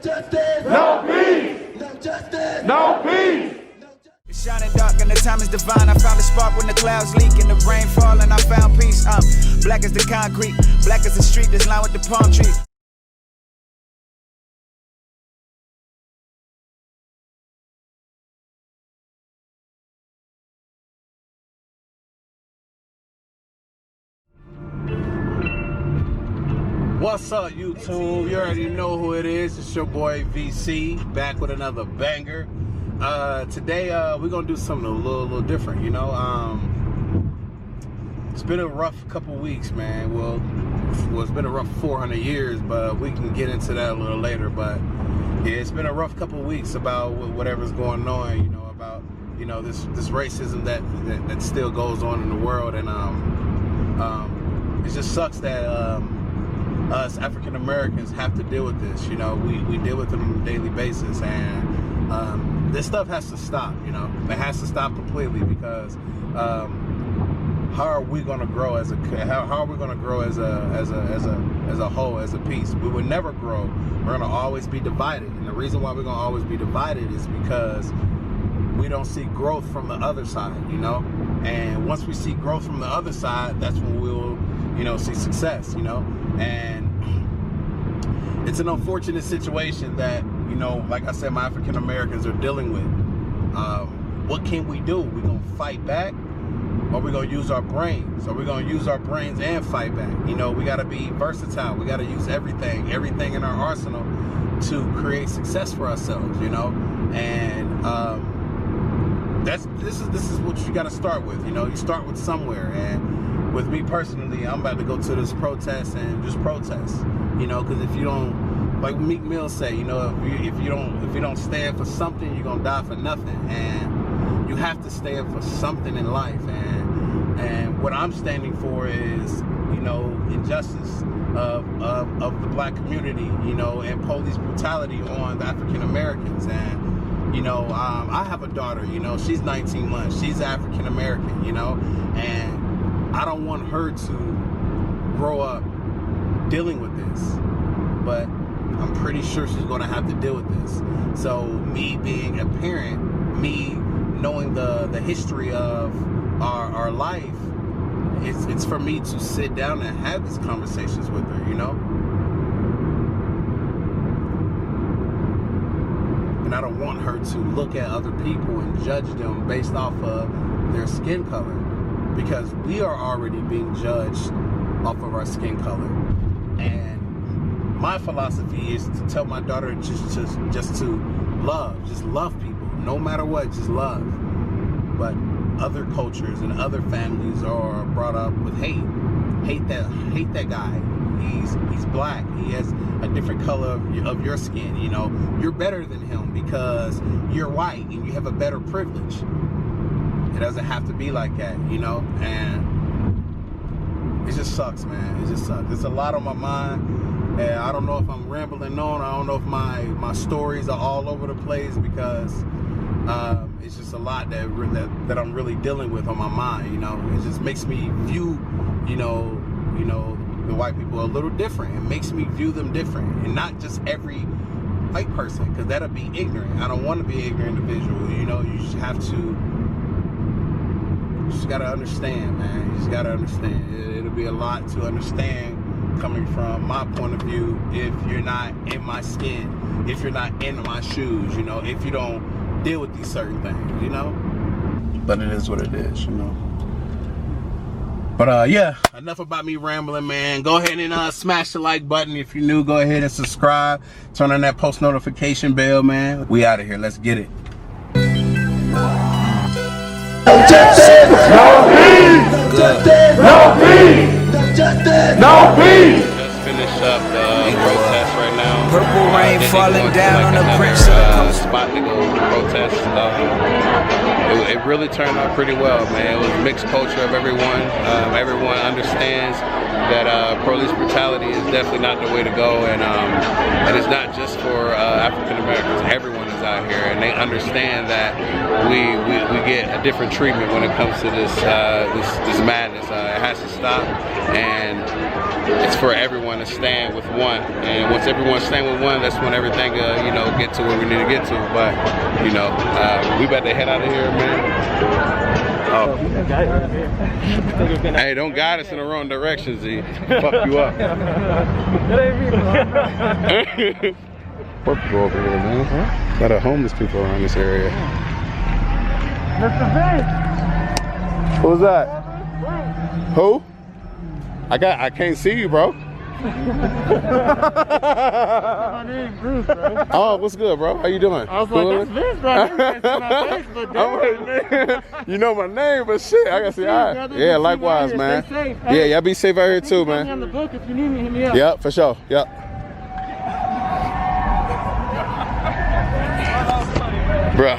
justice, no peace. No justice, no peace. It's shining dark and the time is divine. I found a spark when the clouds leak and the rain fall and I found peace. Black as the concrete, black as the street that's lined with the palm tree. What's up, YouTube? You already know who it is. It's your boy VC, back with another banger. Today we're gonna do something a little different. You know, it's been a rough couple weeks, man. Well, it's been a rough 400 years, but we can get into that a little later. But yeah, it's been a rough couple weeks about whatever's going on. You know, about this racism that still goes on in the world, and it just sucks that us African Americans have to deal with this. You know, we deal with it on a daily basis, and this stuff has to stop. You know, it has to stop completely, because how are we going to grow as a whole, as a piece? We would never grow. We're going to always be divided, and the reason why we're going to always be divided is because we don't see growth from the other side. You know, and once we see growth from the other side, that's when we'll see success. You know, and it's an unfortunate situation that, like I said, my African Americans are dealing with. What can we do? We're gonna fight back, or we're gonna use our brains? Or we're gonna use our brains and fight back? You know, we gotta be versatile. We gotta use everything in our arsenal to create success for ourselves. You know, and this is what you gotta start with. You know, you start with somewhere. And with me personally, I'm about to go to this protest and just protest. You know, because if you don't, like Meek Mill say, you know, if you don't stand for something, you're gonna die for nothing. And you have to stand for something in life. And what I'm standing for is, injustice of the black community, and police brutality on the African Americans. And I have a daughter. She's 19 months. She's African American. And I don't want her to grow up dealing with this, but I'm pretty sure she's going to have to deal with this. So me being a parent, me knowing the history of our life, it's for me to sit down and have these conversations with her, And I don't want her to look at other people and judge them based off of their skin color, because we are already being judged off of our skin color. And my philosophy is to tell my daughter just to love people, no matter what, just love. But other cultures and other families are brought up with hate that guy. He's black. He has a different color of your skin. You're better than him because you're white and you have a better privilege. It doesn't have to be like that, and it just sucks, man. It just sucks. There's a lot on my mind, and I don't know if I'm rambling on. I don't know if my stories are all over the place, because it's just a lot that I'm really dealing with on my mind. It just makes me view, the white people a little different. It makes me view them different, and not just every white person, because that'll be ignorant. I don't want to be an ignorant individual. You just have to. You just gotta understand, man. You just gotta understand. It'll be a lot to understand coming from my point of view if you're not in my skin, if you're not in my shoes, if you don't deal with these certain things, But it is what it is, But yeah, enough about me rambling, man. Go ahead and smash the like button if you're new. Go ahead and subscribe. Turn on that post notification bell, man. We out of here. Let's get it. No justice, no peace. No justice, no peace. No justice, no peace. Just finished up the protest right now. Purple rain falling down on the Prince of the spot to go protest. It really turned out pretty well, man. It was a mixed culture of everyone. Everyone understands that police brutality is definitely not the way to go, and it's not just for African Americans. Everyone is out here, and they understand that we get a different treatment when it comes to this madness. It has to stop, and it's for everyone to stand with one. And once everyone stand with one, that's when everything, you know, get to where we need to get to. But, you know, we about to head out of here, man. Oh. Hey, don't guide us in the wrong direction, Z. Fuck you up. Poor people over here, man. A lot of homeless people around this area. Who was that? Who? I can't see you, bro. My name's Bruce, bro. Oh, what's good, bro? How you doing? I was like, that's Vince, bro. My face, but you know my name, but shit, I gotta see. All right. Yeah, likewise, man. Yeah, y'all be safe out here too, man. On the book, if you need me, hit me up. Yep, for sure. Yep. Bro,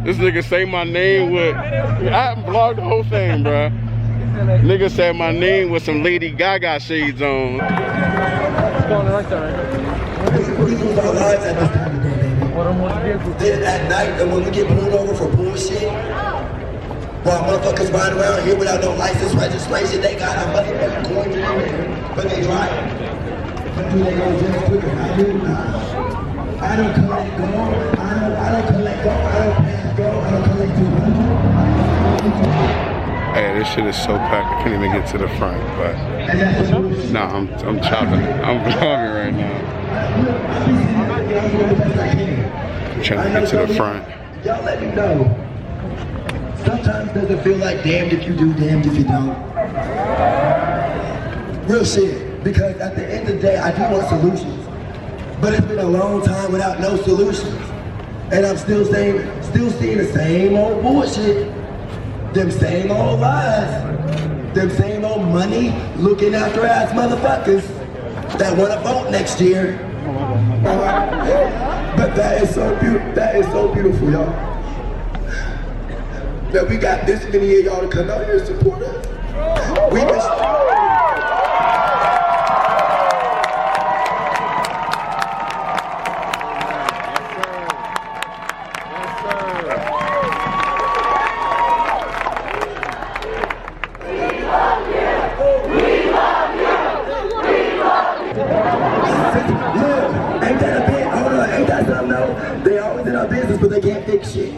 this nigga say my name with, I blocked the whole thing, bro. Nigga said my name with some Lady Gaga shades on. It's going like that right We lose our lives at this time of day, baby. Then at night, and when we get pulled over for bullshit, while motherfuckers ride around here without no license, registration, they got a motherfucking coin in there, but they drive. But do they go just quicker? I do not. I don't collect go. I don't collect go. I don't pass go. I don't collect do. Hey, this shit is so packed, I can't even get to the front, but nah, I'm chopping it. I'm vlogging right now. I'm trying to get to the front. Y'all let me know. Sometimes does it feel like damned if you do, damned if you don't? Real shit, because at the end of the day, I do want solutions. But it's been a long time without no solutions. And I'm still seeing the same old bullshit. Them same old lies. Them same old money looking after ass motherfuckers that want to vote next year. But that is so beautiful. That is so beautiful, y'all. That we got this many of y'all to come out here and support us. We wish. But they can't fix shit.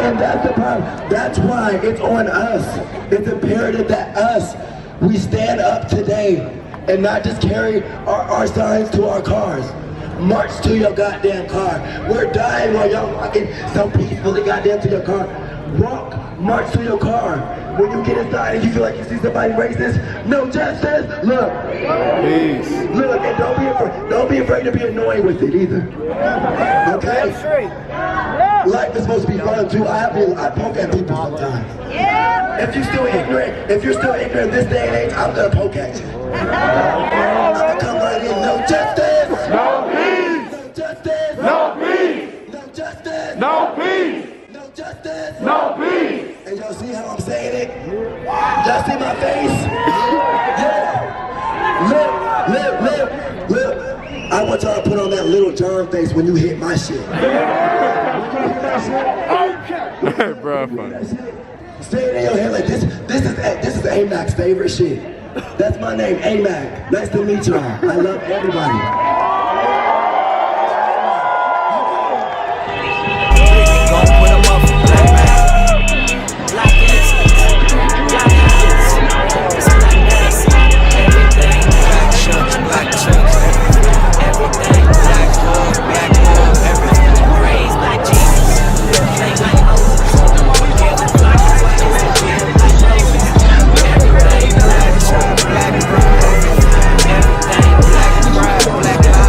And that's the problem. That's why it's on us. It's imperative that we stand up today and not just carry our signs to our cars. March to your goddamn car. We're dying while y'all walking so peacefully goddamn to your car. Walk, march to your car. When you get inside and you feel like you see somebody racist, no justice, look. Peace. Look, and don't be afraid to be annoying with it either. Okay? Life is supposed to be fun too. I poke at people sometimes. Yeah. If you're still ignorant this day and age, I'm gonna poke at you. I come right in, no justice. No peace. No justice. No peace. No justice. No peace. No justice. No peace. And y'all see how I'm saying it? Y'all see my face? Yeah. Live. I want y'all to put on that little John face when you hit my shit. Bro, funny. Say it in your head like this. This is AMAC's favorite shit. That's my name, AMAC. Nice to meet y'all. I love everybody. Black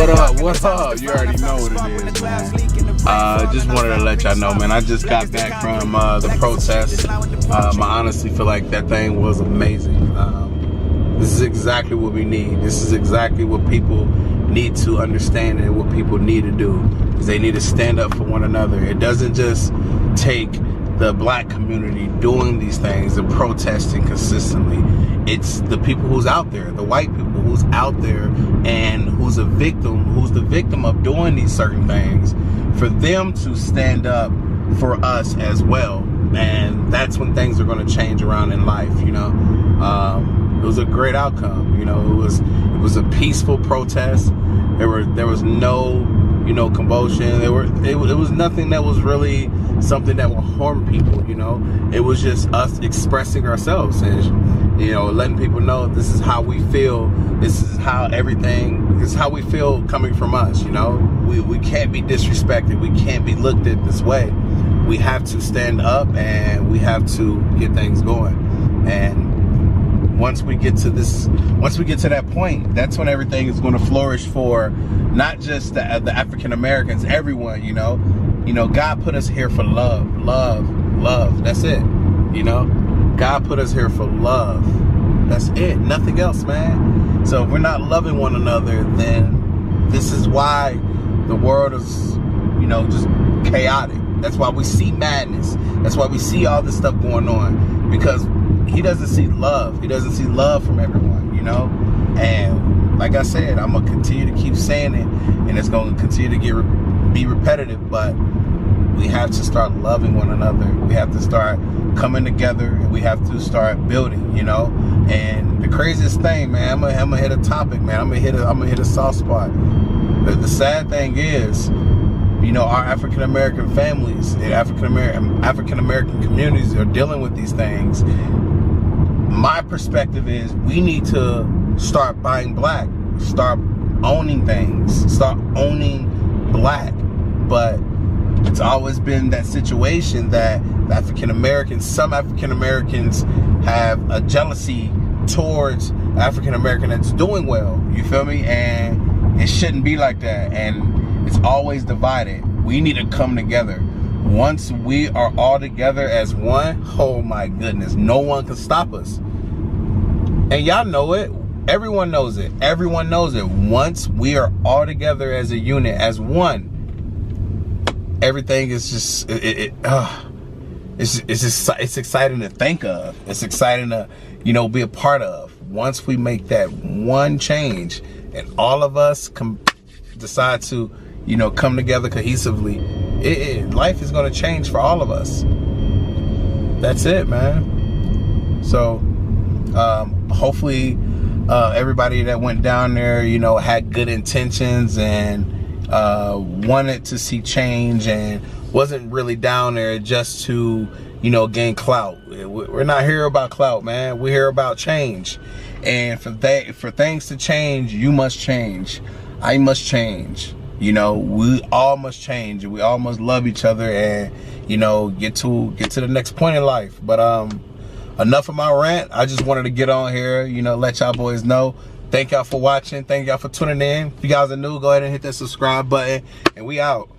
What up? What up? You already know what it is, man. Just wanted to let y'all know, man. I just got back from the protest. I honestly feel like that thing was amazing. This is exactly what we need. This is exactly what people need to understand and what people need to do. Is they need to stand up for one another. It doesn't just take the black community doing these things and protesting consistently. It's the people who's out there, the white people who's out there and who's the victim of doing these certain things, for them to stand up for us as well. And that's when things are going to change around in life, you know. It was a great outcome, you know. It was a peaceful protest. There was no, you know, commotion. It was nothing that was really something that will harm people, you know. It was just us expressing ourselves and, you know, letting people know this is how we feel. This is how we feel coming from us, you know. We can't be disrespected. We can't be looked at this way. We have to stand up and we have to get things going. And once we get to that point, that's when everything is going to flourish for not just the African Americans, everyone, you know. You know, God put us here for love, love. That's it. You know, God put us here for love. That's it. Nothing else, man. So if we're not loving one another, then this is why the world is, you know, just chaotic. That's why we see madness. That's why we see all this stuff going on, because he doesn't see love. He doesn't see love from everyone, you know. And like I said, I'm gonna continue to keep saying it, and it's gonna continue to be repetitive, but we have to start loving one another. We have to start coming together, and we have to start building, you know. And the craziest thing, man, I'm gonna hit a topic, man. I'm gonna hit a soft spot. The sad thing is, you know, our African American families and African American communities are dealing with these things. My perspective is we need to start buying black, start owning things, start owning black. But it's always been that situation that some African Americans have a jealousy towards African American that's doing well. You feel me? And it shouldn't be like that. And it's always divided. We need to come together. Once we are all together as one, oh my goodness, no one can stop us. And y'all know it. Everyone knows it. Everyone knows it. Once we are all together as a unit, as one, everything is just it's exciting to think of. It's exciting to, you know, be a part of. Once we make that one change and all of us decide to, you know, come together cohesively, life is going to change for all of us. That's it, man. So hopefully everybody that went down there, you know, had good intentions and wanted to see change and wasn't really down there just to, you know, gain clout. We're not here about clout, man. We're here about change. And for things to change, you must change. I must change. You know, we all must change. We all must love each other and, you know, get to the next point in life. But enough of my rant. I just wanted to get on here, you know, let y'all boys know. Thank y'all for watching. Thank y'all for tuning in. If you guys are new, go ahead and hit that subscribe button, and we out.